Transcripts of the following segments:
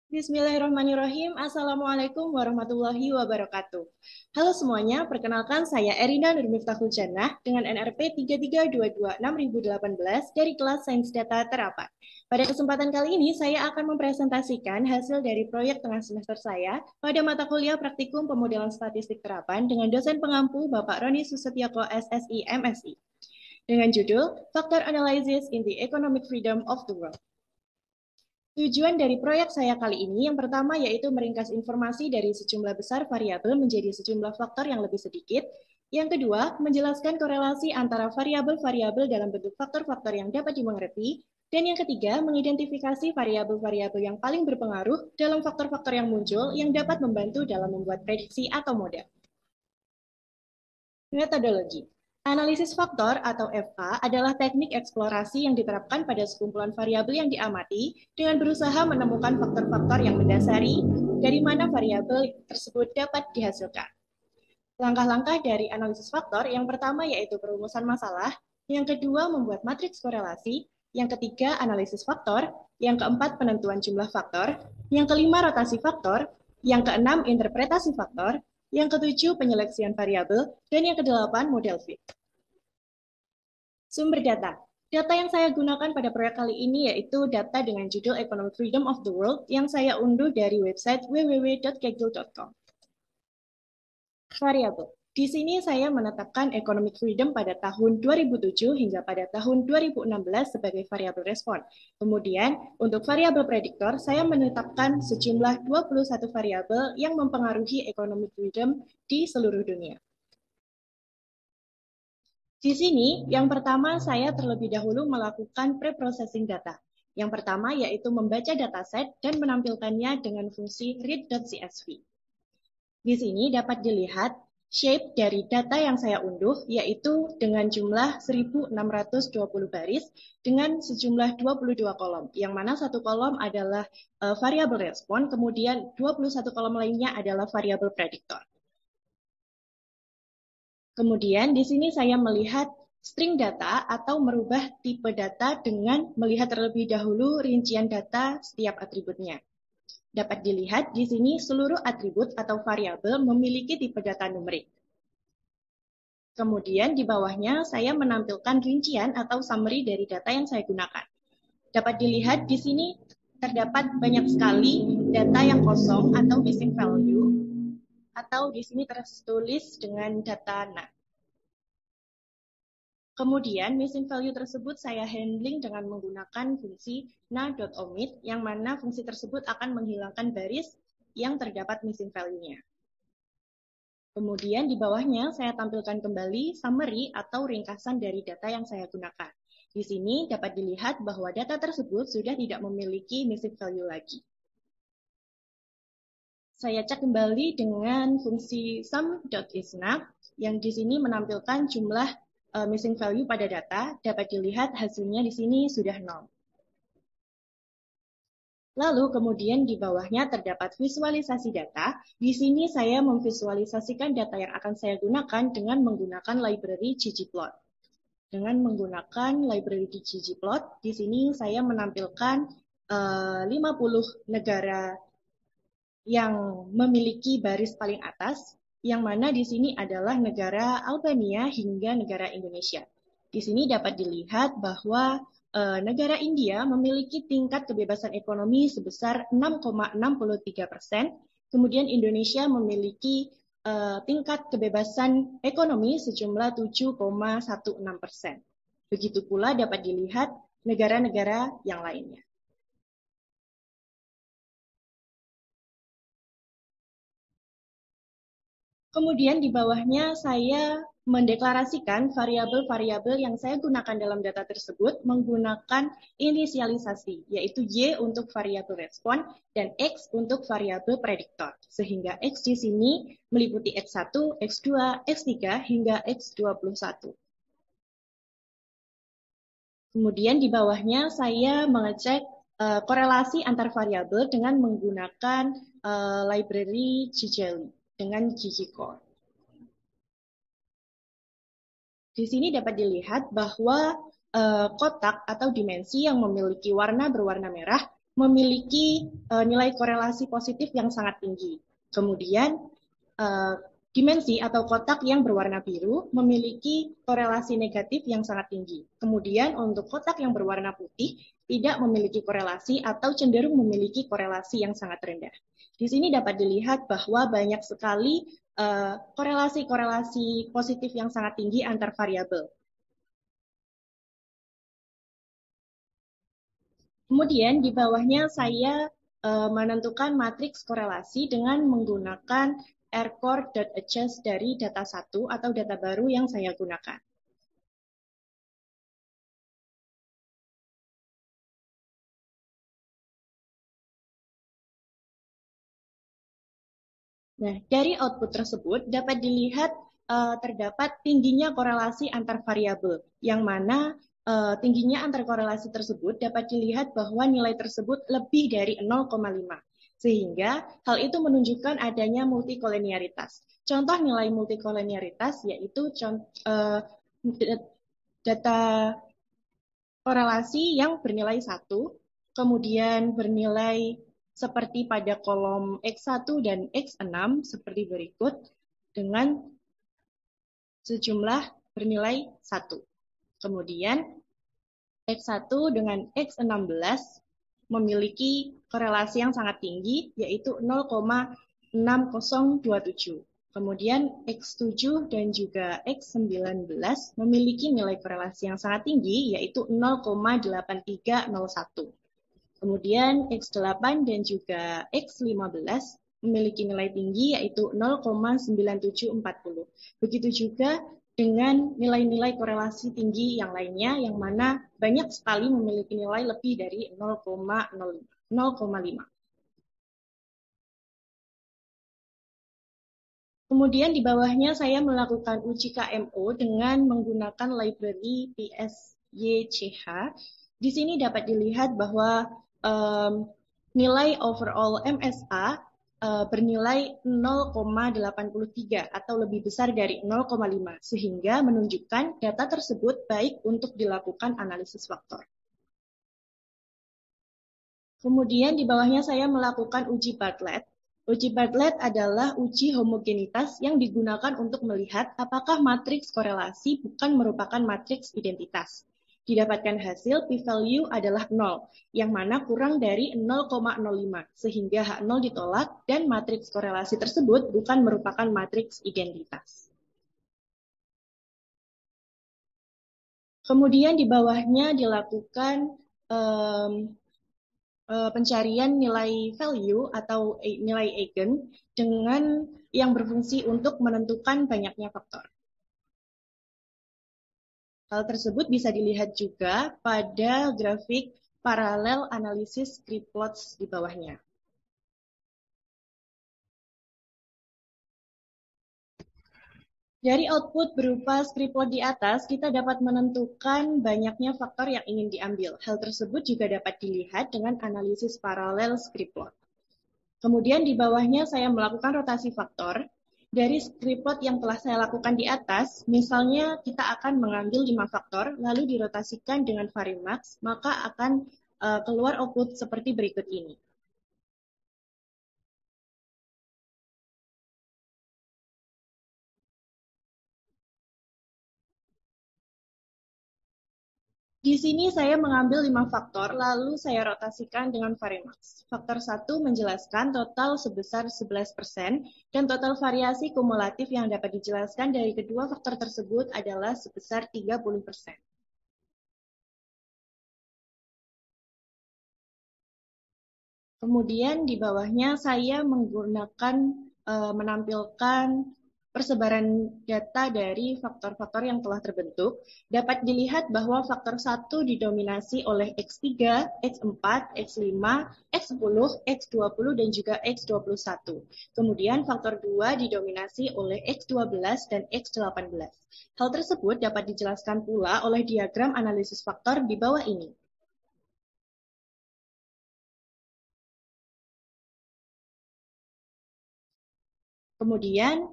Bismillahirrahmanirrahim. Assalamualaikum warahmatullahi wabarakatuh. Halo semuanya, perkenalkan saya Erina Nur Miftahul Jannah dengan NRP 33226018 dari kelas Sains Data Terapan. Pada kesempatan kali ini, saya akan mempresentasikan hasil dari proyek tengah semester saya pada mata kuliah Praktikum Pemodelan Statistik Terapan dengan dosen pengampu Bapak Roni Susetyoko SSI MSI dengan judul Factor Analysis in the Economic Freedom of the World. Tujuan dari proyek saya kali ini yang pertama yaitu meringkas informasi dari sejumlah besar variabel menjadi sejumlah faktor yang lebih sedikit. Yang kedua, menjelaskan korelasi antara variabel-variabel dalam bentuk faktor-faktor yang dapat dimengerti. Dan yang ketiga, mengidentifikasi variabel-variabel yang paling berpengaruh dalam faktor-faktor yang muncul yang dapat membantu dalam membuat prediksi atau model. Metodologi. Analisis faktor atau FA adalah teknik eksplorasi yang diterapkan pada sekumpulan variabel yang diamati dengan berusaha menemukan faktor-faktor yang mendasari dari mana variabel tersebut dapat dihasilkan. Langkah-langkah dari analisis faktor yang pertama yaitu perumusan masalah, yang kedua membuat matriks korelasi, yang ketiga analisis faktor, yang keempat penentuan jumlah faktor, yang kelima rotasi faktor, yang keenam interpretasi faktor, yang ketujuh penyeleksian variabel, dan yang kedelapan model fit. Sumber data. Data yang saya gunakan pada proyek kali ini yaitu data dengan judul Economic Freedom of the World yang saya unduh dari website www.kaggle.com. Variabel. Di sini saya menetapkan economic freedom pada tahun 2007 hingga pada tahun 2016 sebagai variabel respon. Kemudian, untuk variabel prediktor, saya menetapkan sejumlah 21 variabel yang mempengaruhi economic freedom di seluruh dunia. Di sini, yang pertama saya terlebih dahulu melakukan pre-processing data. Yang pertama yaitu membaca dataset dan menampilkannya dengan fungsi read.csv. Di sini dapat dilihat shape dari data yang saya unduh, yaitu dengan jumlah 1620 baris dengan sejumlah 22 kolom, yang mana satu kolom adalah variabel respon, kemudian 21 kolom lainnya adalah variabel prediktor. Kemudian di sini saya melihat string data atau merubah tipe data dengan melihat terlebih dahulu rincian data setiap atributnya. Dapat dilihat di sini seluruh atribut atau variabel memiliki tipe data numerik. Kemudian di bawahnya saya menampilkan rincian atau summary dari data yang saya gunakan. Dapat dilihat di sini terdapat banyak sekali data yang kosong atau missing value, atau di sini tertulis dengan data null. Kemudian missing value tersebut saya handling dengan menggunakan fungsi null.omit, yang mana fungsi tersebut akan menghilangkan baris yang terdapat missing value-nya. Kemudian di bawahnya saya tampilkan kembali summary atau ringkasan dari data yang saya gunakan. Di sini dapat dilihat bahwa data tersebut sudah tidak memiliki missing value lagi. Saya cek kembali dengan fungsi sum.isNav yang di sini menampilkan jumlah missing value pada data. Dapat dilihat hasilnya di sini sudah 0. Lalu kemudian di bawahnya terdapat visualisasi data. Di sini saya memvisualisasikan data yang akan saya gunakan dengan menggunakan library ggplot. Dengan menggunakan library ggplot, di sini saya menampilkan 50 negara yang memiliki baris paling atas, yang mana di sini adalah negara Albania hingga negara Indonesia. Di sini dapat dilihat bahwa negara India memiliki tingkat kebebasan ekonomi sebesar 6,63%, kemudian Indonesia memiliki tingkat kebebasan ekonomi sejumlah 7,16%. Begitu pula dapat dilihat negara-negara yang lainnya. Kemudian di bawahnya saya mendeklarasikan variabel-variabel yang saya gunakan dalam data tersebut menggunakan inisialisasi, yaitu Y untuk variabel respon dan X untuk variabel prediktor. Sehingga X di sini meliputi X1, X2, X3 hingga X21. Kemudian di bawahnya saya mengecek korelasi antar variabel dengan menggunakan library ggjelly dengan ggcore. Di sini dapat dilihat bahwa kotak atau dimensi yang memiliki warna berwarna merah memiliki nilai korelasi positif yang sangat tinggi. Kemudian dimensi atau kotak yang berwarna biru memiliki korelasi negatif yang sangat tinggi. Kemudian untuk kotak yang berwarna putih tidak memiliki korelasi atau cenderung memiliki korelasi yang sangat rendah. Di sini dapat dilihat bahwa banyak sekali korelasi-korelasi positif yang sangat tinggi antar variabel. Kemudian di bawahnya saya menentukan matriks korelasi dengan menggunakan rcore.adjust dari data 1 atau data baru yang saya gunakan. Nah, dari output tersebut dapat dilihat terdapat tingginya korelasi antar variabel, yang mana tingginya antar korelasi tersebut dapat dilihat bahwa nilai tersebut lebih dari 0,5. Sehingga hal itu menunjukkan adanya multikoleniaritas. Contoh nilai multikoleniaritas yaitu data korelasi yang bernilai 1, kemudian bernilai seperti pada kolom X1 dan X6 seperti berikut dengan sejumlah bernilai 1. Kemudian X1 dengan X16 memiliki korelasi yang sangat tinggi yaitu 0,6027. Kemudian X7 dan juga X19 memiliki nilai korelasi yang sangat tinggi yaitu 0,8301. Kemudian X8 dan juga X15 memiliki nilai tinggi yaitu 0,9740. Begitu juga dengan nilai-nilai korelasi tinggi yang lainnya yang mana banyak sekali memiliki nilai lebih dari 0,5. Kemudian di bawahnya saya melakukan uji KMO dengan menggunakan library PSYCH. Di sini dapat dilihat bahwa nilai overall MSA bernilai 0,83 atau lebih besar dari 0,5 sehingga menunjukkan data tersebut baik untuk dilakukan analisis faktor. Kemudian di bawahnya saya melakukan uji Bartlett. Uji Bartlett adalah uji homogenitas yang digunakan untuk melihat apakah matriks korelasi bukan merupakan matriks identitas. Didapatkan hasil p-value adalah 0, yang mana kurang dari 0,05, sehingga H0 ditolak dan matriks korelasi tersebut bukan merupakan matriks identitas. Kemudian di bawahnya dilakukan pencarian nilai value atau nilai eigen dengan yang berfungsi untuk menentukan banyaknya faktor. Hal tersebut bisa dilihat juga pada grafik paralel analisis script-plots di bawahnya. Dari output berupa script-plot di atas, kita dapat menentukan banyaknya faktor yang ingin diambil. Hal tersebut juga dapat dilihat dengan analisis paralel script-plot. Kemudian di bawahnya saya melakukan rotasi faktor. Dari script-plot yang telah saya lakukan di atas, misalnya kita akan mengambil 5 faktor, lalu dirotasikan dengan Varimax, maka akan keluar output seperti berikut ini. Di sini saya mengambil 5 faktor, lalu saya rotasikan dengan Varimax. Faktor 1 menjelaskan total sebesar 11%, dan total variasi kumulatif yang dapat dijelaskan dari kedua faktor tersebut adalah sebesar 30%. Kemudian di bawahnya saya menggunakan menampilkan persebaran data dari faktor-faktor yang telah terbentuk. Dapat dilihat bahwa faktor 1 didominasi oleh X3, X4, X5, X10, X20, dan juga X21. Kemudian faktor 2 didominasi oleh X12 dan X18. Hal tersebut dapat dijelaskan pula oleh diagram analisis faktor di bawah ini. Kemudian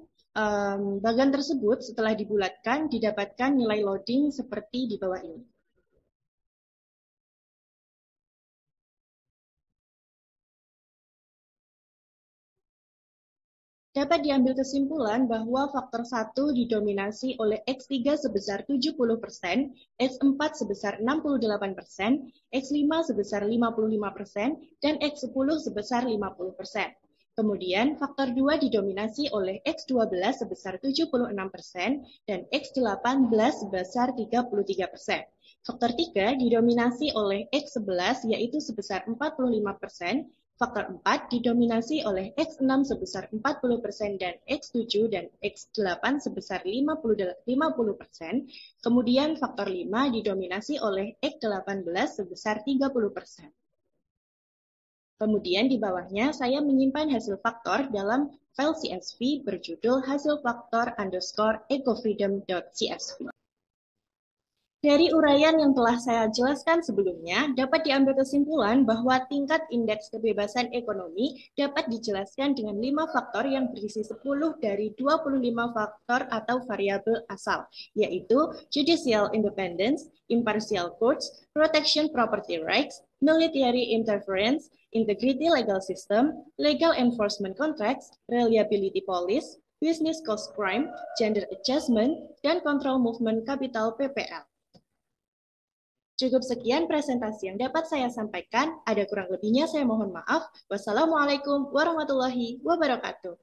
bagan tersebut setelah dibulatkan didapatkan nilai loading seperti di bawah ini. Dapat diambil kesimpulan bahwa faktor 1 didominasi oleh X3 sebesar 70%, X4 sebesar 68%, X5 sebesar 55%, dan X10 sebesar 50%. Kemudian, faktor 2 didominasi oleh X12 sebesar 76% dan X18 sebesar 33%. Faktor 3 didominasi oleh X11 yaitu sebesar 45%, faktor 4 didominasi oleh X6 sebesar 40% dan X7 dan X8 sebesar 50%. Kemudian faktor 5 didominasi oleh X18 sebesar 30%. Kemudian di bawahnya saya menyimpan hasil faktor dalam file CSV berjudul hasil faktor _ecofreedom.csv. Dari uraian yang telah saya jelaskan sebelumnya, dapat diambil kesimpulan bahwa tingkat indeks kebebasan ekonomi dapat dijelaskan dengan 5 faktor yang berisi 10 dari 25 faktor atau variabel asal, yaitu judicial independence, impartial courts, protection property rights, military interference, integrity legal system, legal enforcement contracts, reliability policy, business cost crime, gender adjustment, dan control movement capital PPL. Cukup sekian presentasi yang dapat saya sampaikan. Ada kurang lebihnya saya mohon maaf. Wassalamualaikum warahmatullahi wabarakatuh.